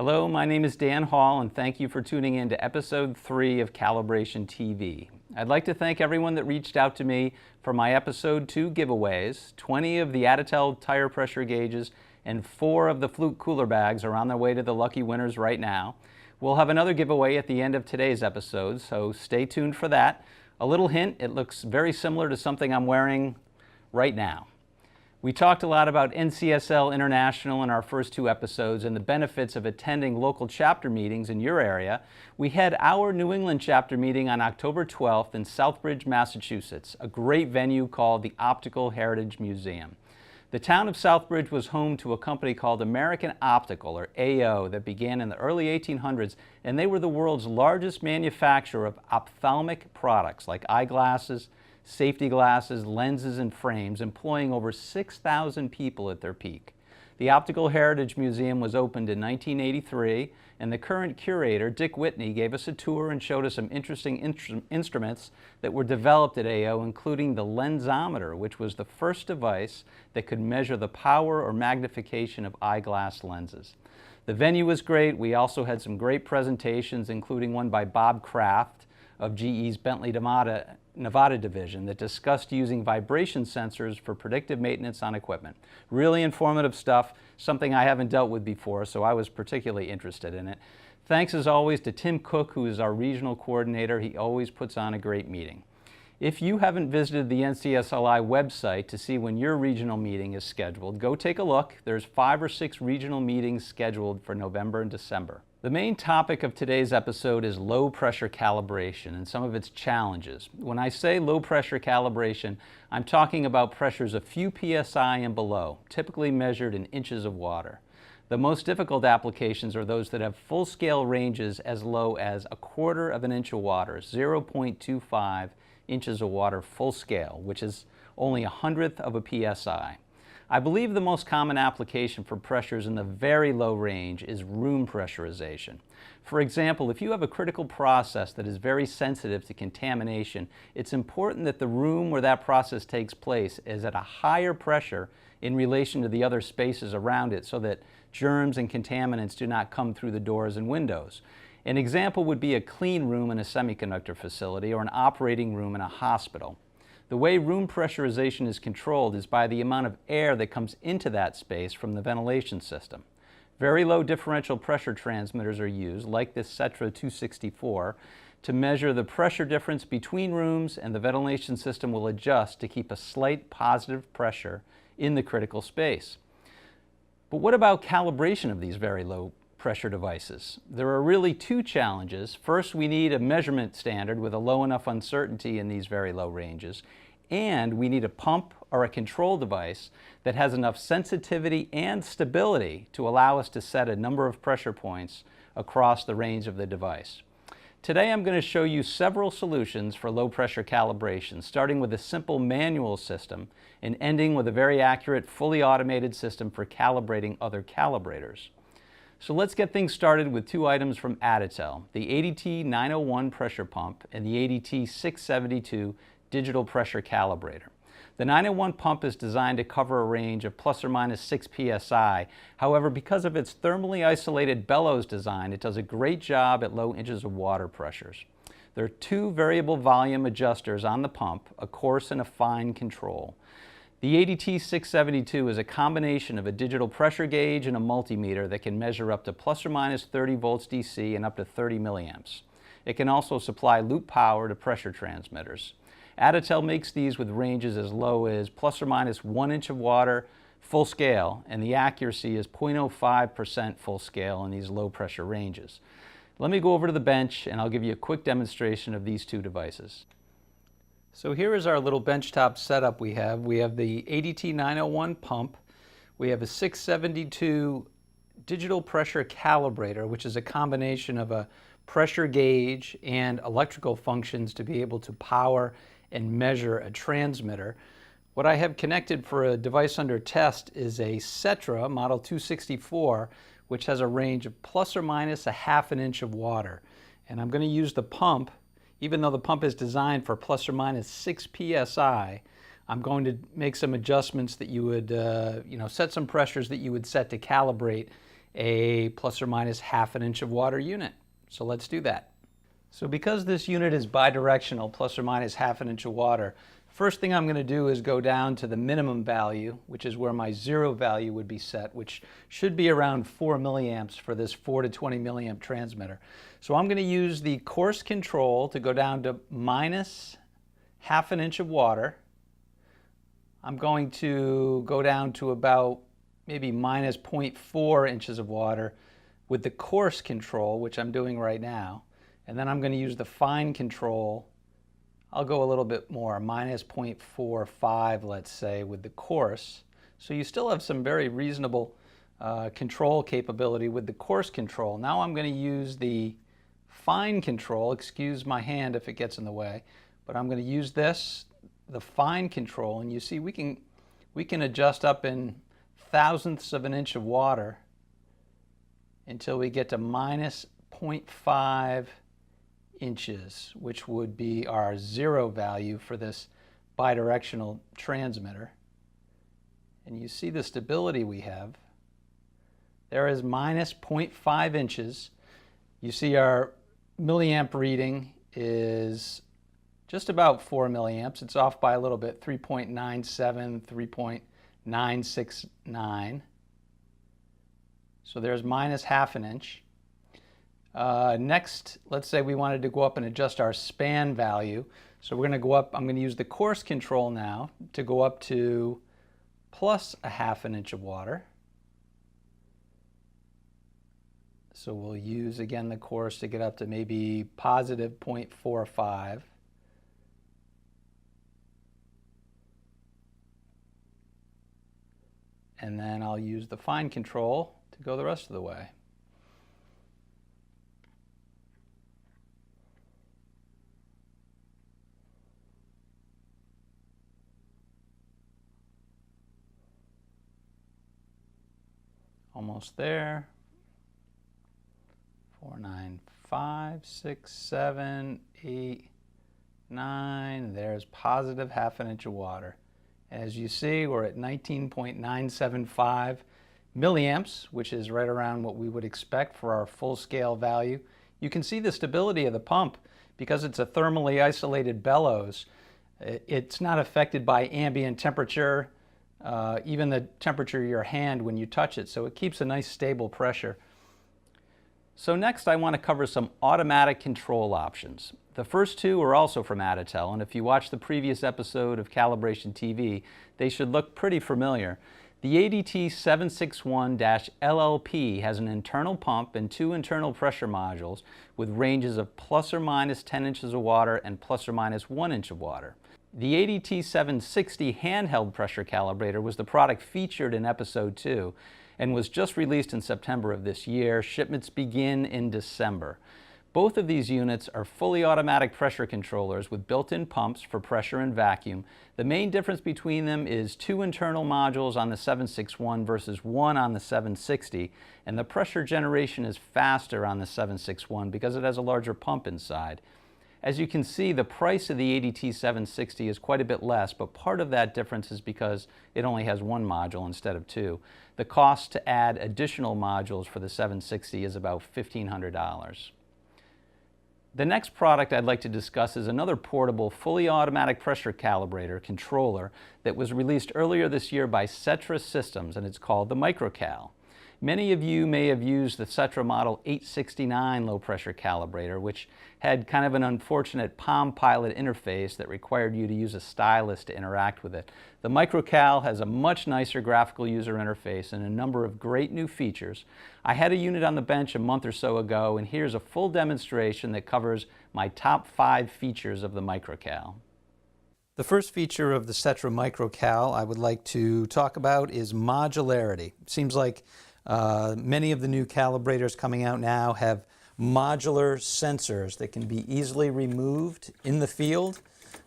Hello, my name is Dan Hall, and thank you for tuning in to episode 3 of Calibration TV. I'd like to thank everyone that reached out to me for my episode 2 giveaways. 20 of the Aditel tire pressure gauges and 4 of the Fluke cooler bags are on their way to the lucky winners right now. We'll have another giveaway at the end of today's episode, so stay tuned for that. A little hint, it looks very similar to something I'm wearing right now. We talked a lot about NCSL International in our first 2 episodes and the benefits of attending local chapter meetings in your area. We had our New England chapter meeting on October 12th in Southbridge, Massachusetts, a great venue called the Optical Heritage Museum. The town of Southbridge was home to a company called American Optical, or AO, that began in the early 1800s, and they were the world's largest manufacturer of ophthalmic products like eyeglasses, safety glasses, lenses, and frames, employing over 6,000 people at their peak. The Optical Heritage Museum was opened in 1983, and the current curator, Dick Whitney, gave us a tour and showed us some interesting instruments that were developed at AO, including the lensometer, which was the first device that could measure the power or magnification of eyeglass lenses. The venue was great. We also had some great presentations, including one by Bob Kraft of GE's Bentley Nevada division that discussed using vibration sensors for predictive maintenance on equipment. Really informative stuff, something I haven't dealt with before, so I was particularly interested in it. Thanks as always to Tim Cook, who is our regional coordinator. He always puts on a great meeting. If you haven't visited the NCSLI website to see when your regional meeting is scheduled, go take a look. There's 5 or 6 regional meetings scheduled for November and December. The main topic of today's episode is low pressure calibration and some of its challenges. When I say low pressure calibration, I'm talking about pressures a few psi and below, typically measured in inches of water. The most difficult applications are those that have full-scale ranges as low as 1/4 of an inch of water, 0.25 inches of water full scale, which is only 1/100th of a psi. I believe the most common application for pressures in the very low range is room pressurization. For example, if you have a critical process that is very sensitive to contamination, it's important that the room where that process takes place is at a higher pressure in relation to the other spaces around it so that germs and contaminants do not come through the doors and windows. An example would be a clean room in a semiconductor facility or an operating room in a hospital. The way room pressurization is controlled is by the amount of air that comes into that space from the ventilation system. Very low differential pressure transmitters are used, like this Cetra 264, to measure the pressure difference between rooms, and the ventilation system will adjust to keep a slight positive pressure in the critical space. But what about calibration of these very low pressure devices? There are really 2 challenges. First, we need a measurement standard with a low enough uncertainty in these very low ranges, and we need a pump or a control device that has enough sensitivity and stability to allow us to set a number of pressure points across the range of the device. Today I'm going to show you several solutions for low pressure calibration, starting with a simple manual system and ending with a very accurate, fully automated system for calibrating other calibrators. So let's get things started with 2 items from Aditel, the ADT 901 pressure pump and the ADT 672 digital pressure calibrator. The 901 pump is designed to cover a range of plus or minus 6 psi. However, because of its thermally isolated bellows design, it does a great job at low inches of water pressures. There are 2 variable volume adjusters on the pump, a coarse and a fine control. The ADT 672 is a combination of a digital pressure gauge and a multimeter that can measure up to plus or minus 30 volts DC and up to 30 milliamps. It can also supply loop power to pressure transmitters. Aditel makes these with ranges as low as plus or minus 1 inch of water full scale, and the accuracy is 0.05% full scale in these low pressure ranges. Let me go over to the bench and I'll give you a quick demonstration of these 2 devices. So here is our little benchtop setup we have. We have the ADT 901 pump. We have a 672 digital pressure calibrator, which is a combination of a pressure gauge and electrical functions to be able to power and measure a transmitter. What I have connected for a device under test is a Cetra model 264, which has a range of plus or minus 1/2 inch of water. And I'm going to use the pump. Even though the pump is designed for plus or minus 6 psi, I'm going to make some adjustments that you would, set some pressures that you would set to calibrate a plus or minus ½ inch of water unit. So let's do that. So because this unit is bidirectional, plus or minus ½ inch of water, first thing I'm going to do is go down to the minimum value, which is where my zero value would be set, which should be around 4 milliamps for this 4 to 20 milliamp transmitter. So I'm going to use the coarse control to go down to minus ½ inch of water. I'm going to go down to about maybe minus 0.4 inches of water with the coarse control, which I'm doing right now. And then I'm going to use the fine control. I'll go a little bit more, minus 0.45, let's say, with the coarse. So you still have some very reasonable control capability with the coarse control. Now I'm going to use the fine control. Excuse my hand if it gets in the way, but I'm going to use this, the fine control, and you see we can adjust up in thousandths of an inch of water until we get to minus 0.5 inches, which would be our zero value for this bidirectional transmitter. And you see the stability we have. There is minus 0.5 inches. You see our milliamp reading is just about 4 milliamps. It's off by a little bit, 3.97, 3.969. So there's minus ½ an inch. Next, let's say we wanted to go up and adjust our span value. So we're going to go up, I'm going to use the coarse control now to go up to plus ½ an inch of water. So we'll use again the coarse to get up to maybe positive 0.45. And then I'll use the fine control to go the rest of the way. Almost there. 4, 9, 5, 6, 7, 8, 9. There's positive ½ an inch of water. As you see, we're at 19.975 milliamps, which is right around what we would expect for our full-scale value. You can see the stability of the pump because it's a thermally isolated bellows. It's not affected by ambient temperature, even the temperature of your hand when you touch it, so it keeps a nice stable pressure. So next I want to cover some automatic control options. The first two are also from Aditel, and if you watched the previous episode of Calibration TV, they should look pretty familiar. The ADT 761-LLP has an internal pump and 2 internal pressure modules with ranges of plus or minus 10 inches of water and plus or minus 1 inch of water. The ADT 760 handheld pressure calibrator was the product featured in episode 2 and was just released in September of this year. Shipments begin in December. Both of these units are fully automatic pressure controllers with built-in pumps for pressure and vacuum. The main difference between them is 2 internal modules on the 761 versus 1 on the 760, and the pressure generation is faster on the 761 because it has a larger pump inside. As you can see, the price of the ADT 760 is quite a bit less, but part of that difference is because it only has 1 module instead of 2. The cost to add additional modules for the 760 is about $1,500. The next product I'd like to discuss is another portable, fully automatic pressure calibrator controller that was released earlier this year by Cetra Systems, and it's called the MicroCal. Many of you may have used the Cetra Model 869 low pressure calibrator, which had kind of an unfortunate Palm Pilot interface that required you to use a stylus to interact with it. The MicroCal has a much nicer graphical user interface and a number of great new features. I had a unit on the bench a month or so ago, and here's a full demonstration that covers my top 5 features of the MicroCal. The first feature of the Cetra MicroCal I would like to talk about is modularity. It seems like many of the new calibrators coming out now have modular sensors that can be easily removed in the field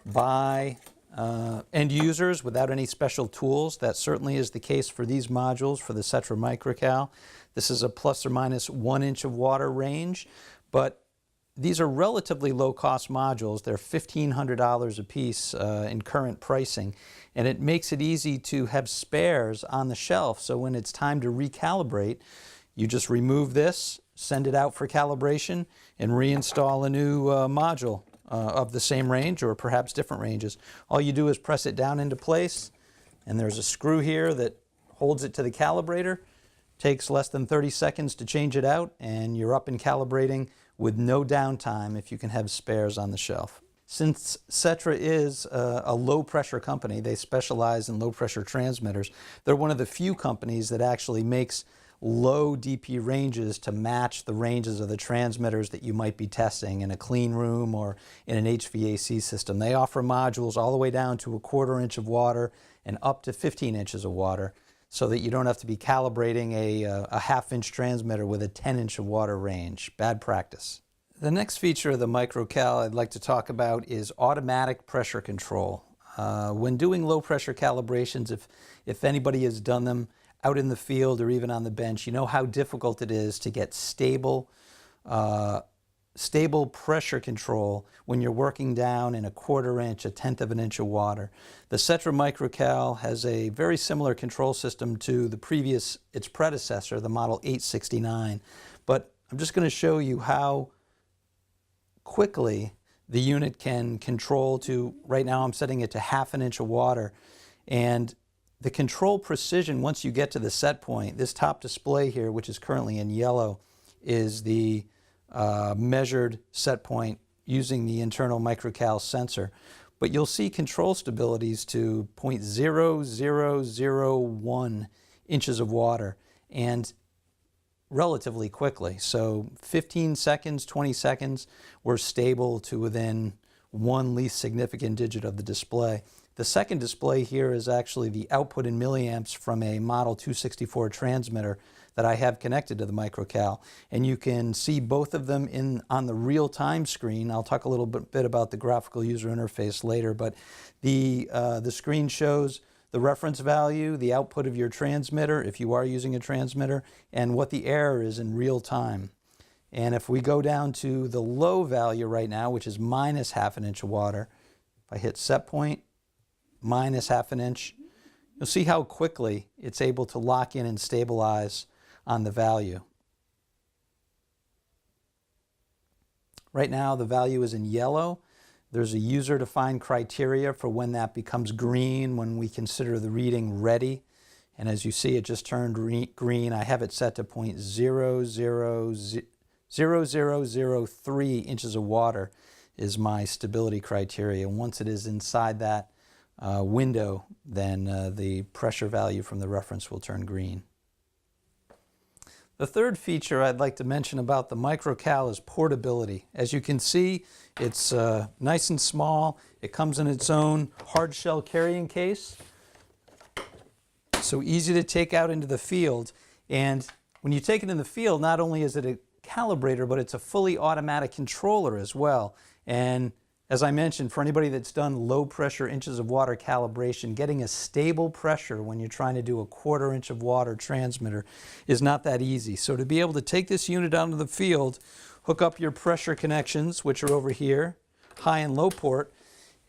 by end users without any special tools. That certainly is the case for these modules for the Cetra MicroCal. This is a plus or minus 1 inch of water range, but these are relatively low-cost modules. They're $1,500 a piece in current pricing, and it makes it easy to have spares on the shelf. So when it's time to recalibrate, You just remove this, send it out for calibration, and reinstall a new module of the same range or perhaps different ranges. All you do is press it down into place, and there's a screw here that holds it to the calibrator. Takes less than 30 seconds to change it out, and you're up and calibrating with no downtime if you can have spares on the shelf. Since Cetra is a low pressure company, they specialize in low pressure transmitters, they're one of the few companies that actually makes low DP ranges to match the ranges of the transmitters that you might be testing in a clean room or in an HVAC system. They offer modules all the way down to 1/4 inch of water and up to 15 inches of water, so that you don't have to be calibrating a 1/2 inch transmitter with a 10 inch of water range. Bad practice. The next feature of the MicroCal I'd like to talk about is automatic pressure control. When doing low pressure calibrations, if anybody has done them out in the field or even on the bench, you know how difficult it is to get stable pressure control when you're working down in 1/4 inch, 1/10 of an inch of water. The Cetra MicroCal has a very similar control system to its predecessor, the model 869. But I'm just going to show you how quickly the unit can control to, right now I'm setting it to 1/2 inch of water. And the control precision, once you get to the set point, this top display here, which is currently in yellow, is the measured set point using the internal MicroCal sensor. But you'll see control stabilities to 0.0001 inches of water, and relatively quickly. So 15 seconds, 20 seconds, we're stable to within one least significant digit of the display. The second display here is actually the output in milliamps from a Model 264 transmitter that I have connected to the MicroCal. And you can see both of them on the real-time screen. I'll talk a little bit about the graphical user interface later, but the screen shows the reference value, the output of your transmitter, if you are using a transmitter, and what the error is in real time. And if we go down to the low value right now, which is minus 1/2 inch of water, if I hit set point, minus 1/2 inch, you'll see how quickly it's able to lock in and stabilize on the value. Right now the value is in yellow. There's a user-defined criteria for when that becomes green, when we consider the reading ready. And as you see, it just turned green. I have it set to 0.0003 inches of water is my stability criteria. And once it is inside that window, then the pressure value from the reference will turn green. The third feature I'd like to mention about the MicroCal is portability. As you can see, it's nice and small. It comes in its own hard shell carrying case, so easy to take out into the field. And when you take it in the field, not only is it a calibrator, but it's a fully automatic controller as well. And as I mentioned, for anybody that's done low pressure inches of water calibration, getting a stable pressure when you're trying to do a 1/4 inch of water transmitter is not that easy. So to be able to take this unit out into the field, hook up your pressure connections, which are over here, high and low port,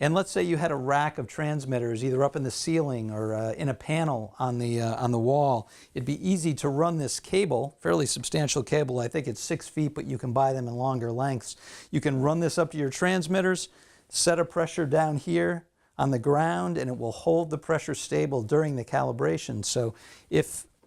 and let's say you had a rack of transmitters either up in the ceiling or in a panel on the wall. It'd be easy to run this cable, fairly substantial cable. I think it's 6 feet, but you can buy them in longer lengths. You can run this up to your transmitters, set a pressure down here on the ground, and it will hold the pressure stable during the calibration. So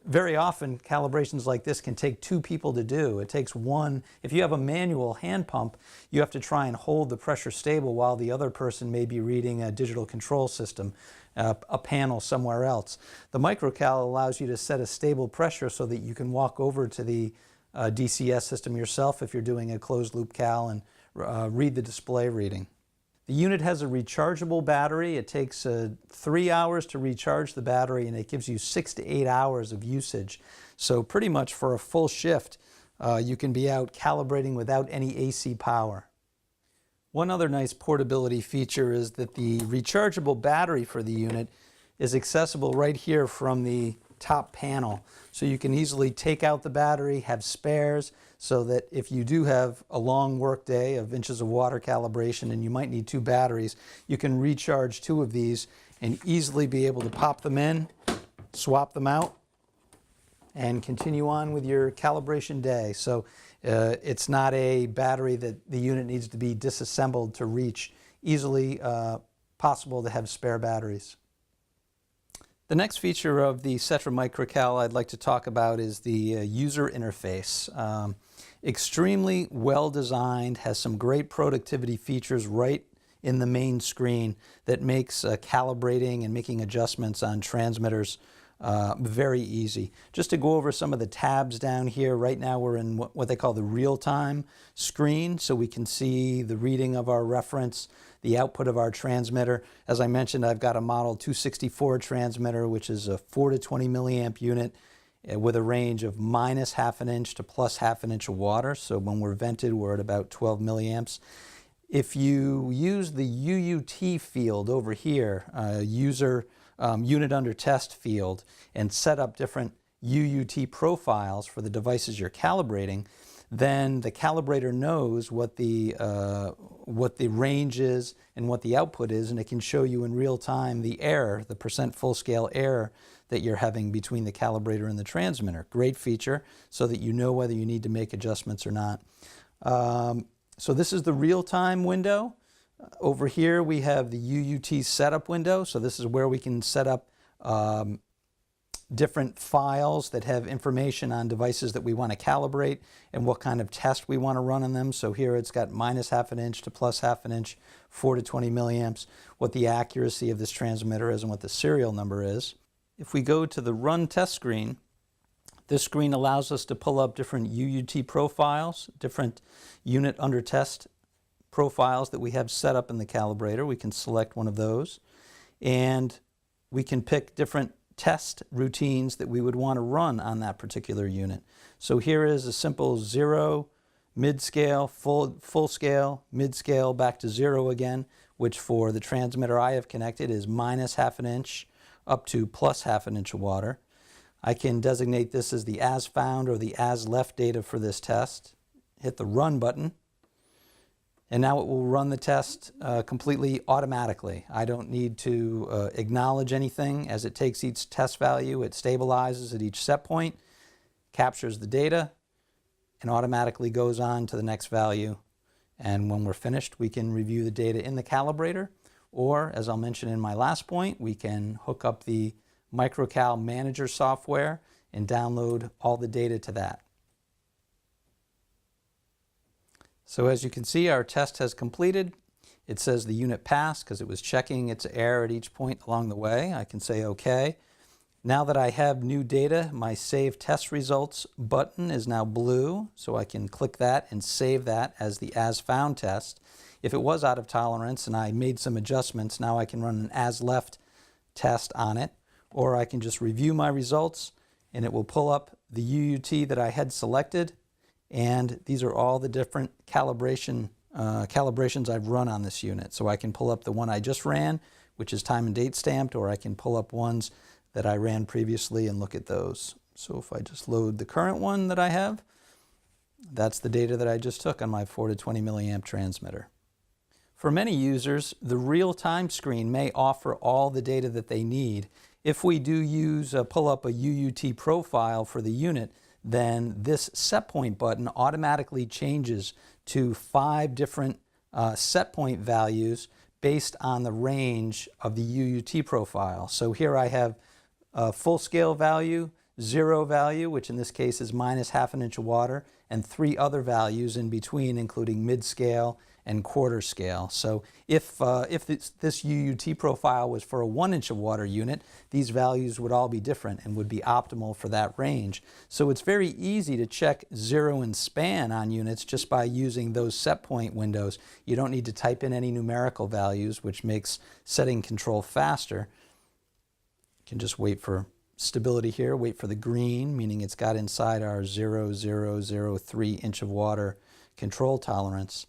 very often calibrations like this can take 2 people to do. It takes one. If you have a manual hand pump, you have to try and hold the pressure stable while the other person may be reading a digital control system, a panel somewhere else. The MicroCal allows you to set a stable pressure so that you can walk over to the DCS system yourself if you're doing a closed loop cal and read the display reading. The unit has a rechargeable battery. It takes 3 hours to recharge the battery, and it gives you 6 to 8 hours of usage. So pretty much for a full shift, you can be out calibrating without any AC power. One other nice portability feature is that the rechargeable battery for the unit is accessible right here from the top panel. So you can easily take out the battery, have spares, so that if you do have a long work day of inches of water calibration and you might need 2 batteries, you can recharge 2 of these and easily be able to pop them in, swap them out, and continue on with your calibration day. So it's not a battery that the unit needs to be disassembled to reach. Easily possible to have spare batteries. The next feature of the Cetra MicroCal I'd like to talk about is the user interface. Extremely well designed, has some great productivity features right in the main screen that makes calibrating and making adjustments on transmitters very easy. Just to go over some of the tabs down here, right now we're in what they call the real-time screen, so we can see the reading of our reference, the output of our transmitter. As I mentioned, I've got a model 264 transmitter, which is a 4 to 20 milliamp unit with a range of minus half an inch to plus half an inch of water. So when we're vented, we're at about 12 milliamps. If you use the UUT field over here, unit under test field, and set up different UUT profiles for the devices you're calibrating, then the calibrator knows what the range is and what the output is, and it can show you in real time the error, the percent full scale error that you're having between the calibrator and the transmitter. Great feature so that you know whether you need to make adjustments or not. So this is the real-time window. Over here we have the UUT setup window. So this is where we can set up different files that have information on devices that we want to calibrate and what kind of test we want to run on them. So here it's got minus half an inch to plus half an inch, 4 to 20 milliamps, what the accuracy of this transmitter is and what the serial number is. If we go to the run test screen, this screen allows us to pull up different UUT profiles, different unit under test profiles that we have set up in the calibrator. We can select one of those, and we can pick different test routines that we would want to run on that particular unit. So here is a simple 0, mid-scale, full scale, mid-scale, back to 0 again, which for the transmitter I have connected is minus half an inch up to plus half an inch of water. I can designate this as the as found or the as left data for this test. Hit the run button, and now it will run the test completely automatically. I don't need to acknowledge anything. As it takes each test value, it stabilizes at each set point, captures the data, and automatically goes on to the next value. And when we're finished, we can review the data in the calibrator, or as I'll mention in my last point, we can hook up the MicroCal Manager software and download all the data to that. So as you can see, our test has completed. It says the unit passed because it was checking its error at each point along the way. I can say OK. Now that I have new data, my Save Test Results button is now blue, so I can click that and save that as the As Found test. If it was out of tolerance and I made some adjustments, now I can run an As Left test on it, or I can just review my results and it will pull up the UUT that I had selected, and these are all the different calibrations I've run on this unit. So I can pull up the one I just ran, which is time and date stamped, or I can pull up ones that I ran previously and look at those. So if I just load the current one that I have, that's the data that I just took on my 4 to 20 milliamp transmitter. For many users, the real-time screen may offer all the data that they need. If we do pull up a UUT profile for the unit, then this set point button automatically changes to 5 different set point values based on the range of the UUT profile. So here I have a full scale value, 0 value, which in this case is minus half an inch of water, and 3 other values in between, including mid-scale and quarter scale. So if this UUT profile was for a 1 inch of water unit, these values would all be different and would be optimal for that range. So it's very easy to check 0 and span on units just by using those set point windows. You don't need to type in any numerical values, which makes setting control faster. You can just wait for stability here, wait for the green, meaning it's got inside our 0.0003 inch of water control tolerance.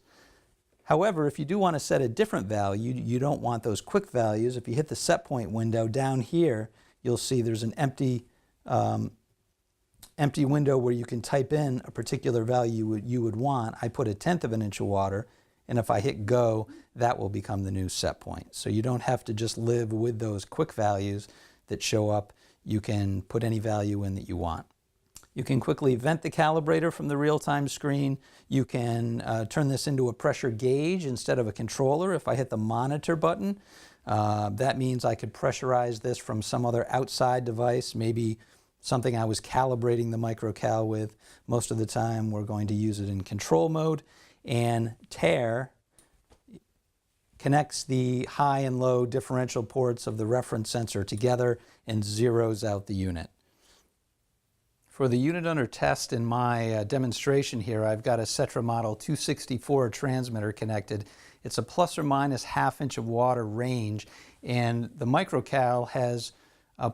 However, if you do want to set a different value, you don't want those quick values. If you hit the set point window down here, you'll see there's an empty window where you can type in a particular value you would want. I put 1/10 of an inch of water, and if I hit go, that will become the new set point. So you don't have to just live with those quick values that show up. You can put any value in that you want. You can quickly vent the calibrator from the real-time screen. You can turn this into a pressure gauge instead of a controller. If I hit the monitor button, that means I could pressurize this from some other outside device, maybe something I was calibrating the MicroCal with. Most of the time we're going to use it in control mode. And tare connects the high and low differential ports of the reference sensor together and zeroes out the unit. For the unit under test in my demonstration here, I've got a Cetra Model 264 transmitter connected. It's a plus or minus ½ inch of water range, and the MicroCal has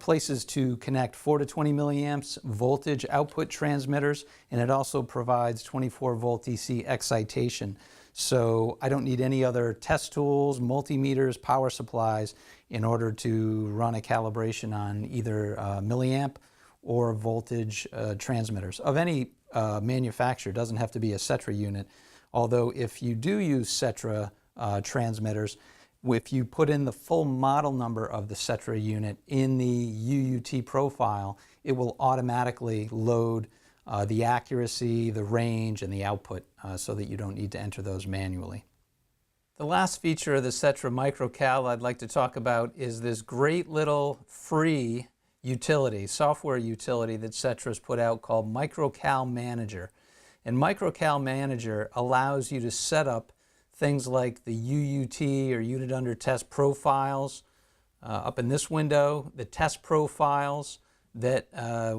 places to connect 4 to 20 milliamps voltage output transmitters, and it also provides 24 volt DC excitation. So I don't need any other test tools, multimeters, power supplies in order to run a calibration on either milliamp or voltage transmitters of any manufacturer. It doesn't have to be a Cetra unit, although if you do use Cetra transmitters, if you put in the full model number of the Cetra unit in the UUT profile, it will automatically load the accuracy, the range, and the output so that you don't need to enter those manually. The last feature of the Cetra MicroCal I'd like to talk about is this great little free utility, software utility that Cetra's put out called MicroCal Manager. And MicroCal Manager allows you to set up things like the UUT or unit under test profiles up in this window, the test profiles, that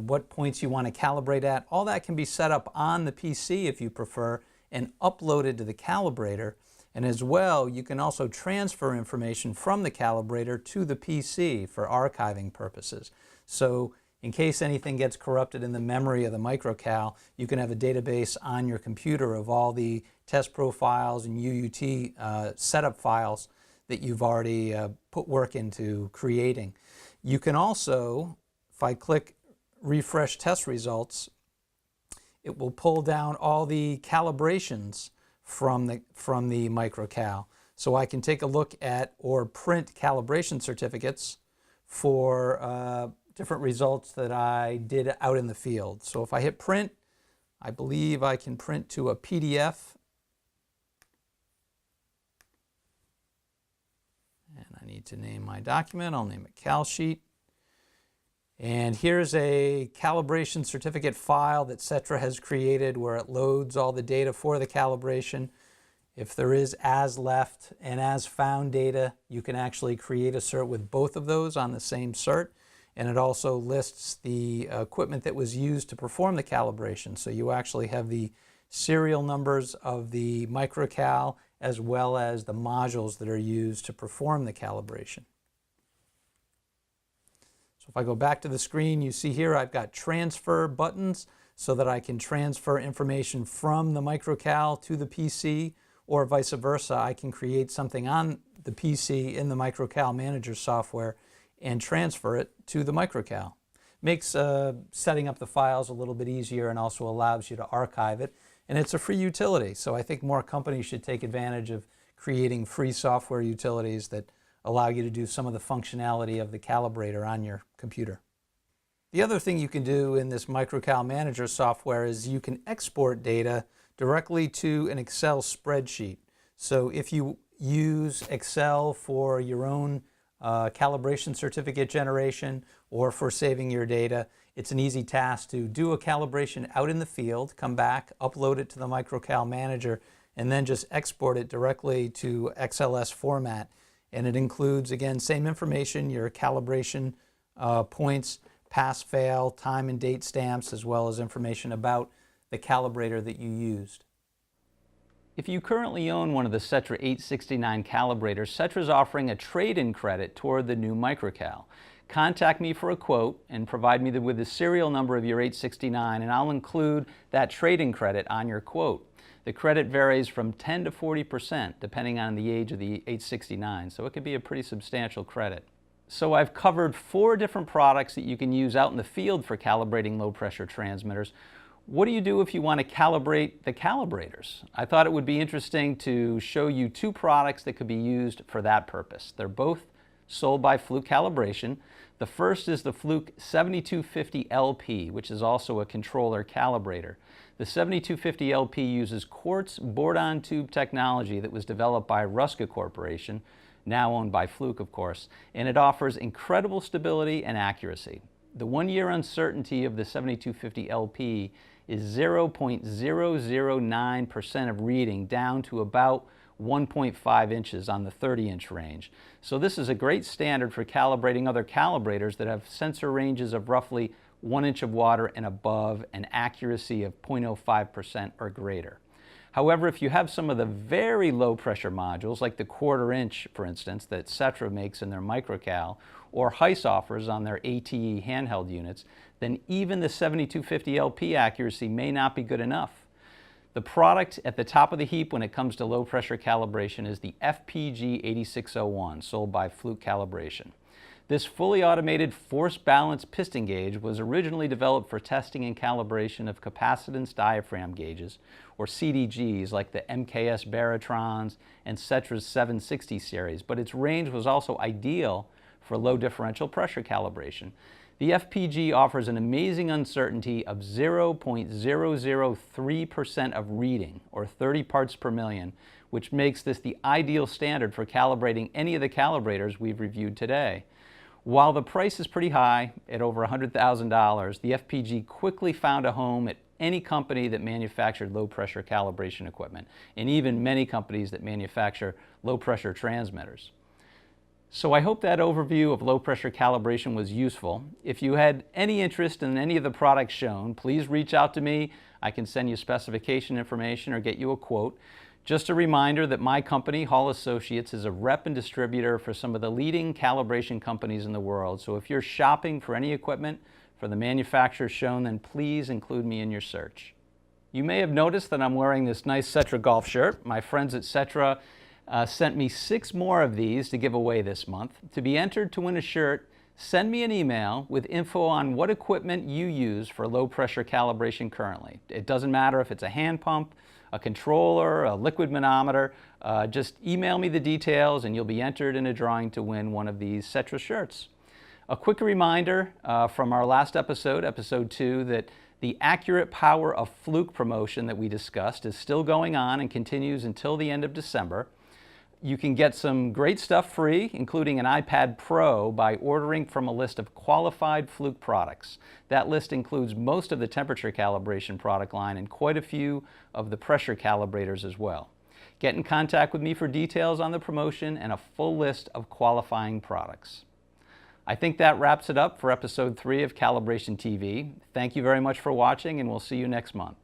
what points you want to calibrate at. All that can be set up on the PC if you prefer and uploaded to the calibrator. And as well, you can also transfer information from the calibrator to the PC for archiving purposes. So in case anything gets corrupted in the memory of the MicroCal, you can have a database on your computer of all the test profiles and UUT setup files that you've already put work into creating. You can also, if I click refresh test results, it will pull down all the calibrations from the MicroCal. So I can take a look at or print calibration certificates for different results that I did out in the field. So if I hit print, I believe I can print to a PDF. And I need to name my document. I'll name it Cal Sheet. And here's a calibration certificate file that Cetra has created where it loads all the data for the calibration. If there is as left and as found data, you can actually create a cert with both of those on the same cert. And it also lists the equipment that was used to perform the calibration. So you actually have the serial numbers of the MicroCal as well as the modules that are used to perform the calibration. So if I go back to the screen, you see here I've got transfer buttons so that I can transfer information from the MicroCal to the PC, or vice versa. I can create something on the PC in the MicroCal Manager software and transfer it to the MicroCal. Makes setting up the files a little bit easier and also allows you to archive it. And it's a free utility, so I think more companies should take advantage of creating free software utilities that allow you to do some of the functionality of the calibrator on your computer. The other thing you can do in this MicroCal Manager software is you can export data directly to an Excel spreadsheet. So if you use Excel for your own calibration certificate generation or for saving your data, it's an easy task to do a calibration out in the field, come back, upload it to the MicroCal Manager, and then just export it directly to XLS format. And it includes, again, same information, your calibration points, pass, fail, time and date stamps, as well as information about the calibrator that you used. If you currently own one of the Cetra 869 calibrators, Cetra is offering a trade-in credit toward the new MicroCal. Contact me for a quote and provide me with the serial number of your 869, and I'll include that trade-in credit on your quote. The credit varies from 10 to 40% depending on the age of the 869, so it could be a pretty substantial credit. So I've covered 4 different products that you can use out in the field for calibrating low pressure transmitters. What do you do if you want to calibrate the calibrators? I thought it would be interesting to show you 2 products that could be used for that purpose. They're both sold by Fluke Calibration. The first is the Fluke 7250 LP, which is also a controller calibrator. The 7250 LP uses quartz board-on-tube technology that was developed by Ruska Corporation, now owned by Fluke, of course, and it offers incredible stability and accuracy. The one-year uncertainty of the 7250 LP is 0.009% of reading, down to about 1.5 inches on the 30-inch range. So this is a great standard for calibrating other calibrators that have sensor ranges of roughly 1 inch of water and above, and accuracy of 0.05% or greater. However, if you have some of the very low pressure modules, like the 1/4 inch, for instance, that Cetra makes in their MicroCal, or Heiss offers on their ATE handheld units, then even the 7250 LP accuracy may not be good enough. The product at the top of the heap when it comes to low pressure calibration is the FPG 8601, sold by Fluke Calibration. This fully automated force balance piston gauge was originally developed for testing and calibration of capacitance diaphragm gauges, or CDGs, like the MKS Baratrons and Cetra's 760 series, but its range was also ideal for low differential pressure calibration. The FPG offers an amazing uncertainty of 0.003% of reading, or 30 parts per million, which makes this the ideal standard for calibrating any of the calibrators we've reviewed today. While the price is pretty high, at over $100,000, the FPG quickly found a home at any company that manufactured low-pressure calibration equipment, and even many companies that manufacture low-pressure transmitters. So I hope that overview of low-pressure calibration was useful. If you had any interest in any of the products shown, please reach out to me. I can send you specification information or get you a quote. Just a reminder that my company, Hall Associates, is a rep and distributor for some of the leading calibration companies in the world. So if you're shopping for any equipment for the manufacturers shown, then please include me in your search. You may have noticed that I'm wearing this nice Cetra golf shirt. My friends at Cetra sent me 6 more of these to give away this month. To be entered to win a shirt, send me an email with info on what equipment you use for low pressure calibration currently. It doesn't matter if it's a hand pump, a controller, a liquid manometer. Just email me the details and you'll be entered in a drawing to win one of these Cetra shirts. A quick reminder from our last episode, episode 2, that the Accurate Power of Fluke promotion that we discussed is still going on and continues until the end of December. You can get some great stuff free, including an iPad Pro, by ordering from a list of qualified Fluke products. That list includes most of the temperature calibration product line and quite a few of the pressure calibrators as well. Get in contact with me for details on the promotion and a full list of qualifying products. I think that wraps it up for episode 3 of Calibration TV. Thank you very much for watching, and we'll see you next month.